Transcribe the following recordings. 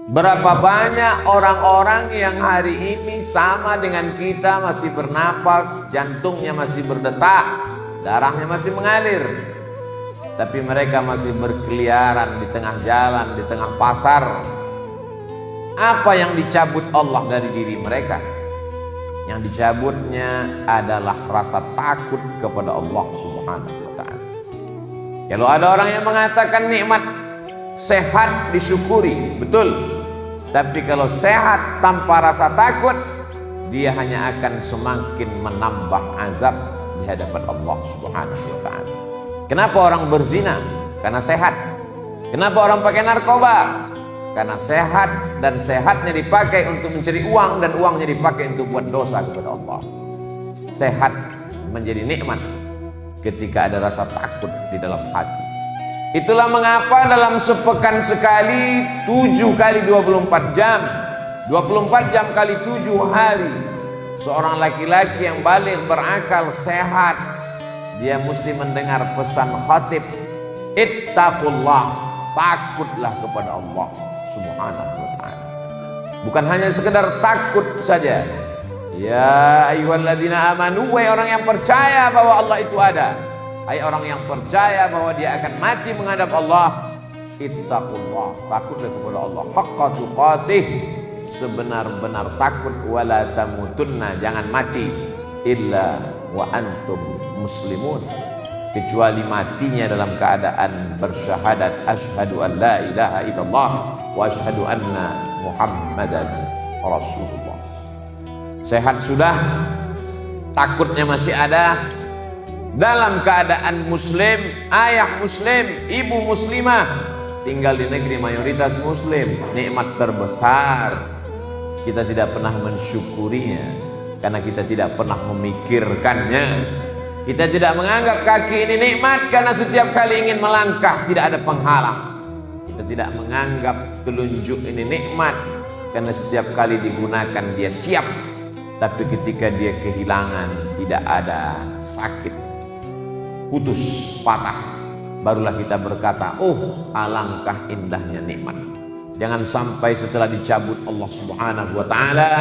Berapa banyak orang-orang yang hari ini sama dengan kita, masih bernapas, jantungnya masih berdetak, darahnya masih mengalir, tapi mereka masih berkeliaran di tengah jalan, di tengah pasar. Apa yang dicabut Allah dari diri mereka? Yang dicabutnya adalah rasa takut kepada Allah Subhanahu wa ta'ala. Kalau ada orang yang mengatakan nikmat sehat disyukuri, betul. Tapi kalau sehat tanpa rasa takut, dia hanya akan semakin menambah azab di hadapan Allah Subhanahu wa ta'ala. Kenapa orang berzina? Karena sehat. Kenapa orang pakai narkoba? Karena sehat, dan sehatnya dipakai untuk mencari uang, dan uangnya dipakai untuk buat dosa kepada Allah. Sehat menjadi nikmat ketika ada rasa takut di dalam hati. Itulah mengapa dalam sepekan sekali 7 kali 24 jam 24 jam kali 7 hari, seorang laki-laki yang balik berakal sehat, dia mesti mendengar pesan khatib, ittaqullah, takutlah kepada Allah Subhanahu wa ta'ala. Bukan hanya sekedar takut saja. Ya ayyuhalladzina amanu, wahai orang yang percaya bahwa Allah itu ada, hai orang yang percaya bahwa dia akan mati menghadap Allah, ittaqullah, takutlah kepada Allah haqqa tuqatih, sebenar-benar takut, wala tamutunna, jangan mati illa wa antum muslimun, kecuali matinya dalam keadaan bersyahadat asyhadu an la ilaha illallah wa asyhadu anna muhammadan rasulullah. Sehat sudah, takutnya masih ada, dalam keadaan muslim, ayah muslim, ibu muslimah, tinggal di negeri mayoritas muslim, nikmat terbesar. Kita tidak pernah mensyukurinya karena kita tidak pernah memikirkannya. Kita tidak menganggap kaki ini nikmat karena setiap kali ingin melangkah tidak ada penghalang. Kita tidak menganggap telunjuk ini nikmat karena setiap kali digunakan dia siap. Tapi ketika dia kehilangan, tidak ada sakit, putus, patah, barulah kita berkata, oh alangkah indahnya nikmat. Jangan sampai setelah dicabut Allah Subhanahu wa ta'ala,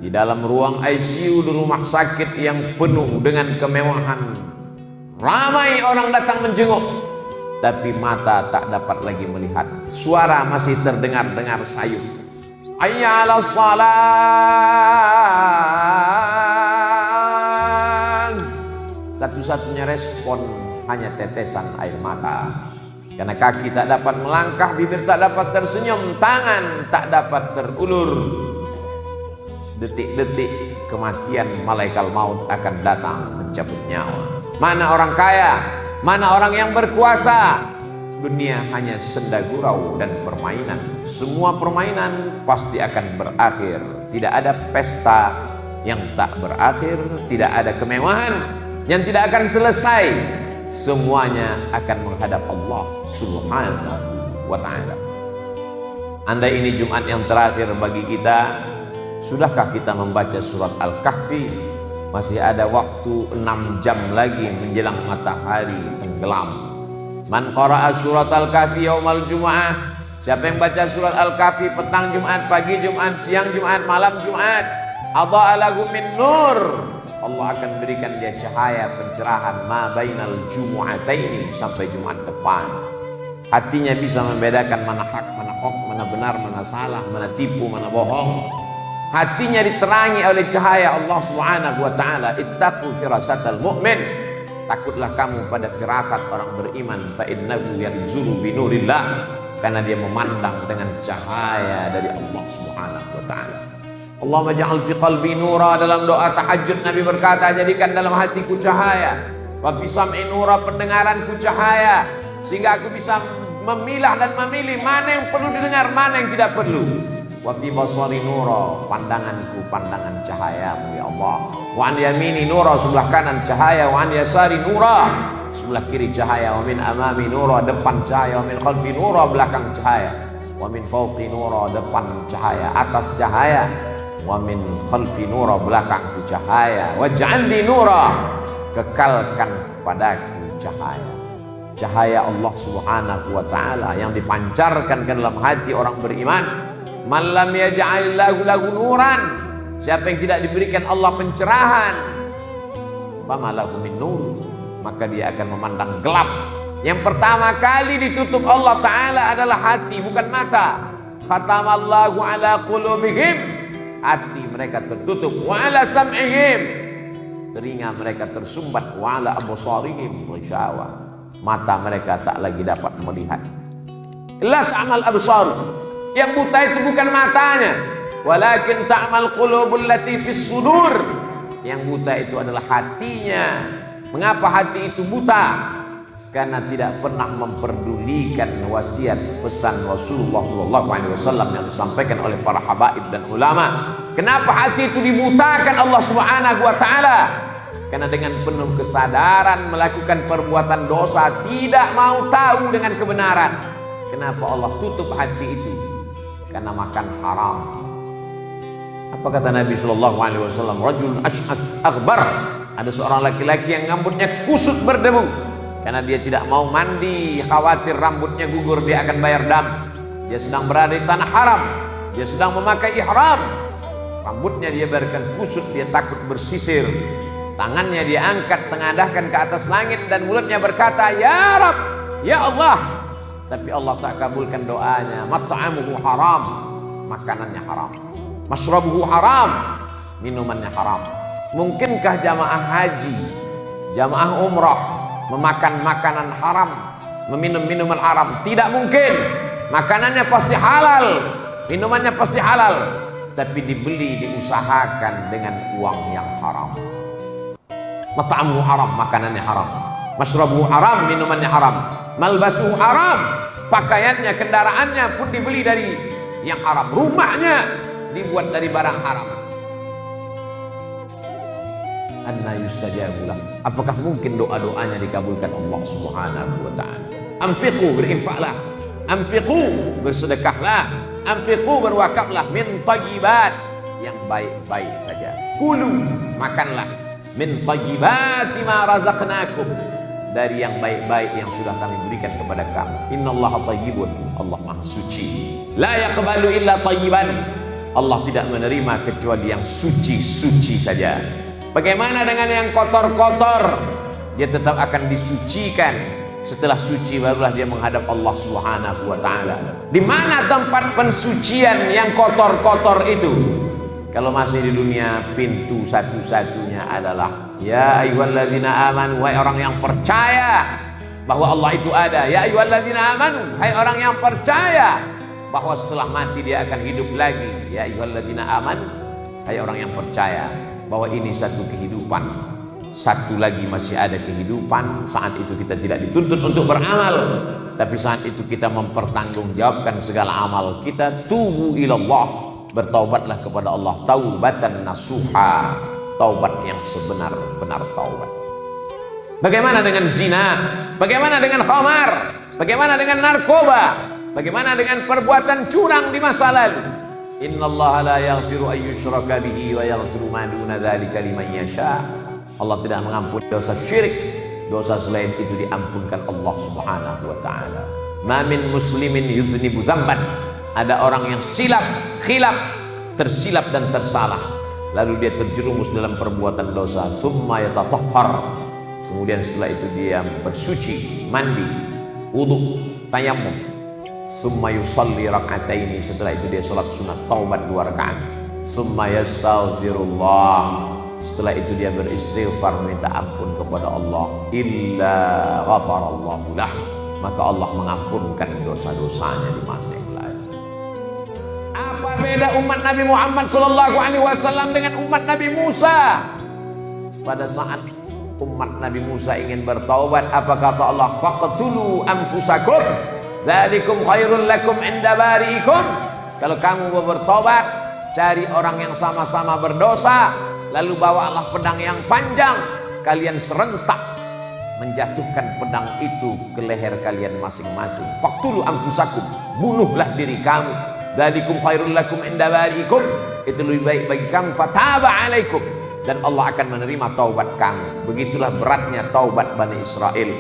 di dalam ruang ICU di rumah sakit yang penuh dengan kemewahan, ramai orang datang menjenguk, tapi mata tak dapat lagi melihat, suara masih terdengar-dengar sayu, hayya 'alas salat. Satu-satunya respon hanya tetesan air mata, karena kaki tak dapat melangkah, bibir tak dapat tersenyum, tangan tak dapat terulur. Detik-detik kematian, malaikat maut akan datang mencabut nyawa. Mana orang kaya, mana orang yang berkuasa, dunia hanya senda gurau dan permainan. Semua permainan pasti akan berakhir. Tidak ada pesta yang tak berakhir, tidak ada kemewahan yang tidak akan selesai. Semuanya akan menghadap Allah Subhanahu wa ta'ala. Andai ini Jumat yang terakhir bagi kita, sudahkah kita membaca surat Al-Kahfi? Masih ada waktu 6 jam lagi menjelang matahari tenggelam. Man qara'a surat Al-Kahfi yaumal Jum'ah, siapa yang baca surat Al-Kahfi petang Jumat, pagi Jumat, siang Jumat, malam Jumat, adha'a lahu min nur, Allah akan berikan dia cahaya pencerahan ma bainal jumu'ataini, sampai Jumat depan. Hatinya bisa membedakan mana hak, mana hok, mana benar, mana salah, mana tipu, mana bohong. Hatinya diterangi oleh cahaya Allah Subhanahu wa ta'ala. Ittaqu firasatal mu'min, takutlah kamu pada firasat orang beriman, fa innahu yanzuru binurillah, karena dia memandang dengan cahaya dari Allah Subhanahu wa ta'ala. Allahumma ja'al fi qalbi nura, dalam doa tahajud Nabi berkata, jadikan dalam hatiku cahaya, wa fi sam'i nura, pendengaranku cahaya, sehingga aku bisa memilah dan memilih mana yang perlu didengar, mana yang tidak perlu. Wa fi basari nura, pandanganku pandangan cahayamu ya Allah. Wa an yamini nura, sebelah kanan cahaya, wa an yasari nura, sebelah kiri cahaya, wa min amami nura, depan cahaya, wa min khalfi nura, belakang cahaya, wa min fawqi nura, depan cahaya, atas cahaya, wa min khalfi nura, belakangku cahaya, waj'alni nura, kekalkan padaku cahaya. Cahaya Allah Subhanahu wa ta'ala yang dipancarkan ke dalam hati orang beriman Man lam yaj'alillahu lahu nuran, siapa yang tidak diberikan Allah pencerahan, fama lahu min nur, maka dia akan memandang gelap. Yang pertama kali ditutup Allah Ta'ala adalah hati, bukan mata. Khatamallahu ala qulubihim, hati mereka tertutup. Wa ala sam'ihim, telinga mereka tersumbat. Wa ala absarihim ghishawa, mata mereka tak lagi dapat melihat. La ta'mal absar, yang buta itu bukan matanya, walakin ta'mal qulubul lati fis sudur, yang buta itu adalah hatinya. Mengapa hati itu buta? Karena tidak pernah memperdulikan wasiat pesan Rasulullah SAW yang disampaikan oleh para habaib dan ulama. Kenapa hati itu dibutakan Allah Subhanahu wa Ta'ala? Karena dengan penuh kesadaran melakukan perbuatan dosa, tidak mau tahu dengan kebenaran. Kenapa Allah tutup hati itu? Karena makan haram. Apa kata Nabi SAW? Rajul ash'as akhbar, ada seorang laki-laki yang rambutnya kusut berdebu karena dia tidak mau mandi, khawatir rambutnya gugur, dia akan bayar dam. Dia sedang berada di tanah haram, dia sedang memakai ihram, rambutnya dia biarkan kusut, dia takut bersisir. Tangannya dia angkat, tengadahkan ke atas langit, dan mulutnya berkata, ya Rab, ya Allah. Tapi Allah tak kabulkan doanya. Mat'amuhu haram, makanannya haram. Mashrabuhu haram, minumannya haram. Mungkinkah jamaah haji, jamaah umrah memakan makanan haram, meminum minuman haram? Tidak mungkin. Makanannya pasti halal, minumannya pasti halal, tapi dibeli, diusahakan dengan uang yang haram. Mat'amuhu haram, makanannya haram. Mashrabuhu haram, minumannya haram. Malbasuhu haram, pakaiannya, kendaraannya pun dibeli dari yang haram. Rumahnya dibuat dari barang haram. Anna yustajabu lah. Apakah mungkin doa-doanya dikabulkan Allah Subhanahu wa Ta'ala? Anfiqu, berinfaklah. Anfiqu, bersedekahlah. Anfiqu, berwakaflah. Min thayyibat, yang baik-baik saja. Kulu, makanlah. Min thayyibati ma razaqnakum, dari yang baik-baik yang sudah kami berikan kepada kamu. Innallaha thayyibun, Allah Maha Suci. La yaqbalu illa thayyiban, Allah tidak menerima kecuali yang suci-suci saja. Bagaimana dengan yang kotor-kotor? Dia tetap akan disucikan. Setelah suci barulah dia menghadap Allah Subhanahu wa Ta'ala. Di mana tempat pensucian yang kotor-kotor itu? Kalau masih di dunia, pintu satu-satunya adalah ya ayyuhalladzina amanu, wahai orang yang percaya bahwa Allah itu ada. Ya ayyuhalladzina amanu, hai orang yang percaya bahwa setelah mati dia akan hidup lagi. Ya ayyuhalladzina amanu, hai orang yang percaya bahwa ini satu kehidupan, satu lagi masih ada kehidupan. Saat itu kita tidak dituntut untuk beramal, tapi saat itu kita mempertanggungjawabkan segala amal kita. Tubu ilallah, bertaubatlah kepada Allah, taubatan nasuha, taubat yang sebenar-benar taubat. Bagaimana dengan zina? Bagaimana dengan khamar? Bagaimana dengan narkoba? Bagaimana dengan perbuatan curang di masa lalu? Innallaha la yaghfiru an yushraka bihi wa yaghfiru ma duna dzalika liman yasha. Allah tidak mengampuni dosa syirik, dosa selain itu diampunkan Allah Subhanahu wa Ta'ala. Ma min muslimin yuznibu dzamban, ada orang yang khilaf, tersilap dan tersalah, lalu dia terjerumus dalam perbuatan dosa. Summa yatatahhar, kemudian setelah itu dia bersuci, mandi, wudu, tayammum. Summa yusalli rak'ataini, setelah itu dia salat sunat taubat 2 rakaat. Summa yastaghfirullah, setelah itu dia beristighfar, minta ampun kepada Allah. Illa ghafarallahu lah, maka Allah mengampunkan dosa-dosanya di masa yang lalu. Apa beda umat Nabi Muhammad SAW dengan umat Nabi Musa? Pada saat umat Nabi Musa ingin bertaubat, apa kata Allah? Faqtulu anfusakum dzalikum khairul lakum inda bari'ikum. Kalau kamu mau bertobat, cari orang yang sama-sama berdosa, lalu bawalah pedang yang panjang, kalian serentak menjatuhkan pedang itu ke leher kalian masing-masing. Faqtulu anfusakum, bunuhlah diri kamu. Dzalikum khairul lakum inda bari'ikum, itu lebih baik bagi kamu. Fataba alaikum, dan Allah akan menerima taubat kamu. Begitulah beratnya taubat Bani Israel.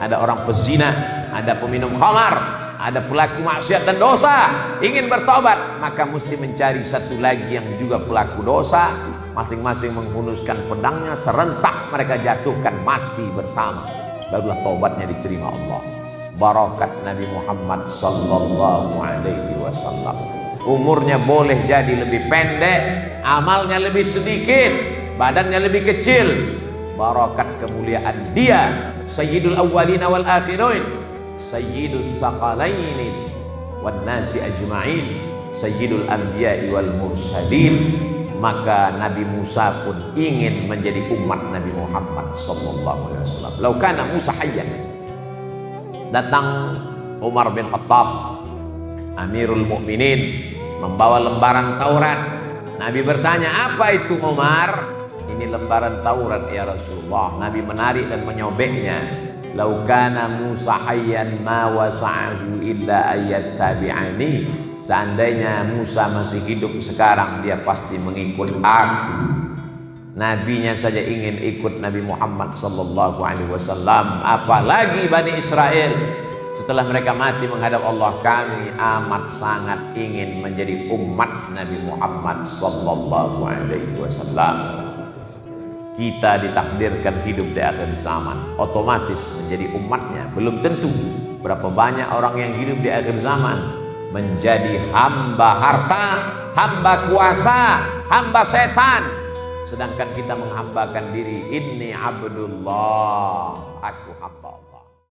Ada orang pezina, ada peminum khamar, ada pelaku maksiat dan dosa ingin bertobat, maka mesti mencari satu lagi yang juga pelaku dosa, masing-masing menghunuskan pedangnya, serentak mereka jatuhkan mati bersama, barulah tobatnya diterima Allah. Barakat Nabi Muhammad sallallahu alaihi wasallam. Umurnya boleh jadi lebih pendek, amalnya lebih sedikit, badannya lebih kecil, barakat kemuliaan dia, sayyidul awwalina wal akhirin, sayyidus saqalaini wan nasi ajma'in, sayyidul anbiya'i wal mursalin. Maka Nabi Musa pun ingin menjadi umat Nabi Muhammad sallallahu alaihi wasallam. Lau kana Musa hayyan. Datang Umar bin Khattab, Amirul Mukminin, membawa lembaran Taurat. Nabi bertanya, "Apa itu Umar?" "Ini lembaran Taurat ya Rasulullah." Nabi menarik dan menyobeknya. "Lau kana Musa hayyan ma wasa'ahu illa ayat tabi'ani." Seandainya Musa masih hidup sekarang, dia pasti mengikut aku. Nabinya saja ingin ikut Nabi Muhammad sallallahu alaihi wasallam, apalagi Bani Israel. Setelah mereka mati menghadap Allah, kami amat sangat ingin menjadi umat Nabi Muhammad sallallahu alaihi wasallam. Kita ditakdirkan hidup di akhir zaman, otomatis menjadi umatnya. Belum tentu. Berapa banyak orang yang hidup di akhir zaman menjadi hamba harta, hamba kuasa, hamba setan, sedangkan kita menghambakan diri, inni abdullah, aku hamba.